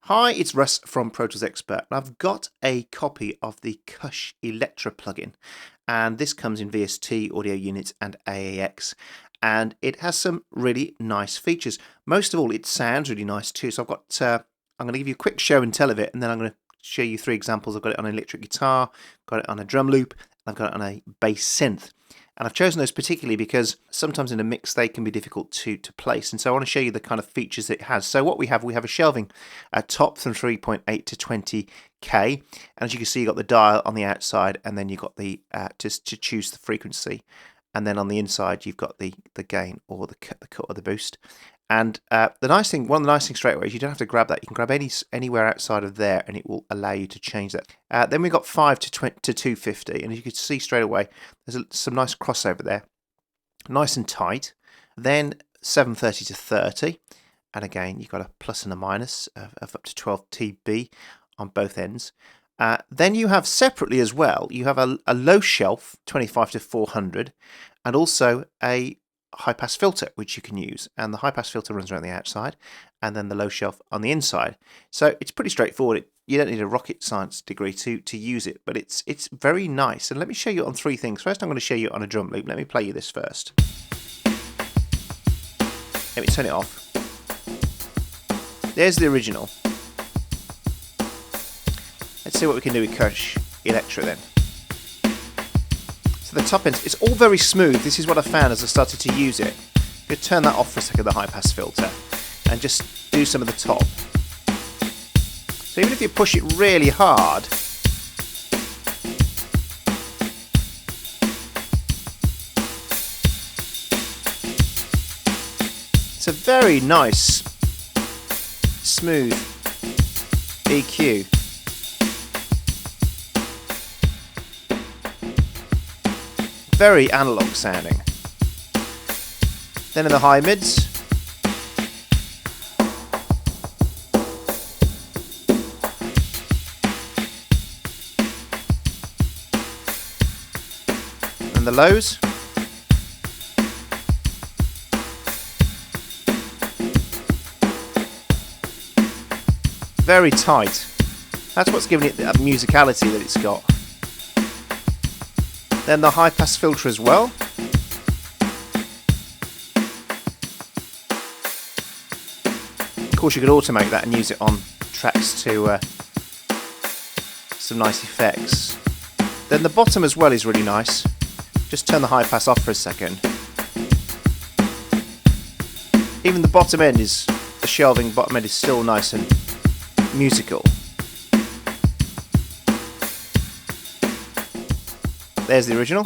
Hi, it's Russ from Pro Tools Expert, and I've got a copy of the Kush Electra plugin, and this comes in VST, audio units, and AAX, and it has some really nice features. Most of all, it sounds really nice too. So I'm going to give you a quick show and tell of it, and then I'm going to show you three examples. I've got it on an electric guitar, got it on a drum loop, and I've got it on a bass synth. And I've chosen those particularly because sometimes in a mix they can be difficult to place. And so I want to show you the kind of features that it has. So what we have a shelving top from 3.8 to 20K. And as you can see, you've got the dial on the outside, and then you've got the just to choose the frequency. And then on the inside, you've got the gain or the cut or the boost. And one of the nice things straight away is you don't have to grab that. You can grab anywhere outside of there, and it will allow you to change that. Then we've got 5 to 250, and as you can see straight away, there's some nice crossover there, nice and tight. Then 730 to 30, and again you've got a plus and a minus of up to 12 dB on both ends. Then you have separately as well, you have a low shelf 25 to 400, and also a high pass filter which you can use, and the high pass filter runs around the outside, and then the low shelf on the inside. So it's pretty straightforward. You don't need a rocket science degree to use it, but it's very nice. And let me show you on three things. First, I'm going to show you on a drum loop. Let me play you this first. Let me turn it off. There's the original. Let's see what we can do with Kush Electra then. So the top end, it's all very smooth. This is what I found as I started to use it. I'm going to turn that off for a second, the high pass filter, and just do some of the top. So even if you push it really hard, it's a very nice, smooth EQ. Very analog sounding. Then in the high mids, and the lows, very tight. That's what's giving it that musicality that it's got. Then the high pass filter as well. Of course, you could automate that and use it on tracks to some nice effects. Then the bottom as well is really nice. Just turn the high pass off for a second. Even the bottom end is, the shelving bottom end is still nice and musical. There's the original.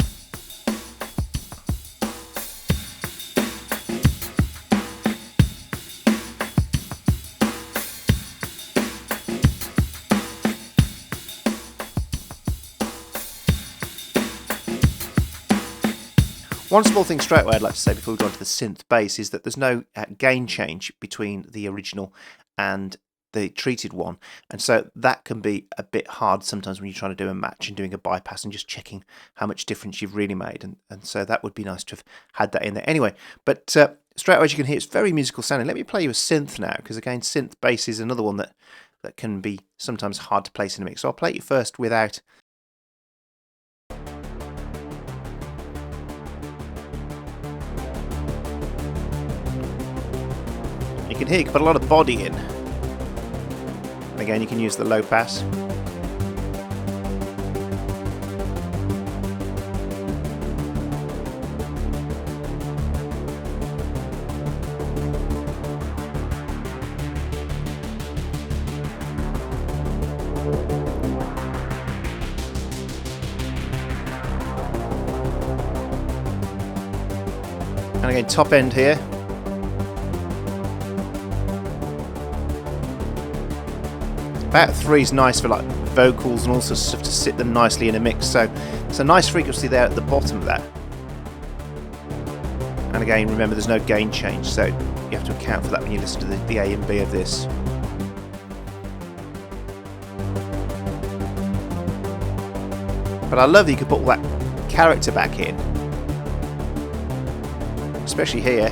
One small thing straight away I'd like to say before we go on to the synth bass is that there's no gain change between the original and the treated one, and so that can be a bit hard sometimes when you're trying to do a match and doing a bypass and just checking how much difference you've really made, and so that would be nice to have had that in there anyway. But straight away, as you can hear, it's very musical sounding. Let me play you a synth now, because again, synth bass is another one that can be sometimes hard to place in a mix. So I'll play it first without. You can hear you can put a lot of body in. And again, you can use the low pass. And again, top end here. About 3 is nice for like vocals and all sorts of stuff to sit them nicely in a mix. So it's a nice frequency there at the bottom of that. And again, remember there's no gain change, so you have to account for that when you listen to the A and B of this. But I love that you can put all that character back in, especially here.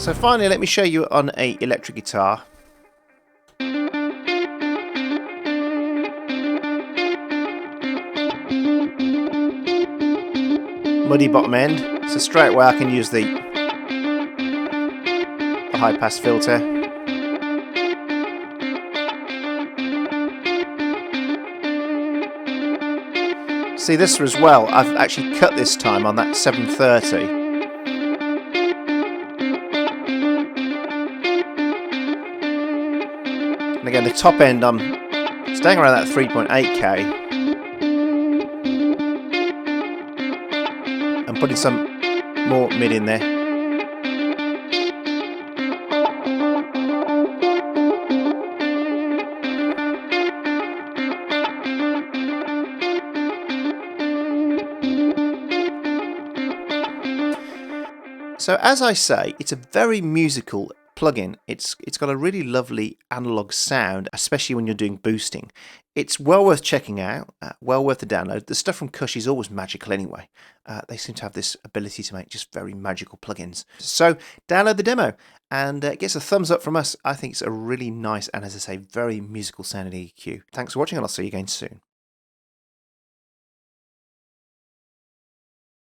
So finally, let me show you on a electric guitar. Muddy bottom end, so straight away I can use the high pass filter. See this as well, I've actually cut this time on that 730. And again, the top end, I'm staying around that 3.8k. I'm putting some more mid in there. So as I say, it's a very musical plugin. It's got a really lovely analog sound, especially when you're doing boosting. It's well worth checking out, well worth the download. The stuff from Kush is always magical anyway. They seem to have this ability to make just very magical plugins. So download the demo and it gets a thumbs up from us. I think it's a really nice and, as I say, very musical sounding EQ. Thanks for watching and I'll see you again soon.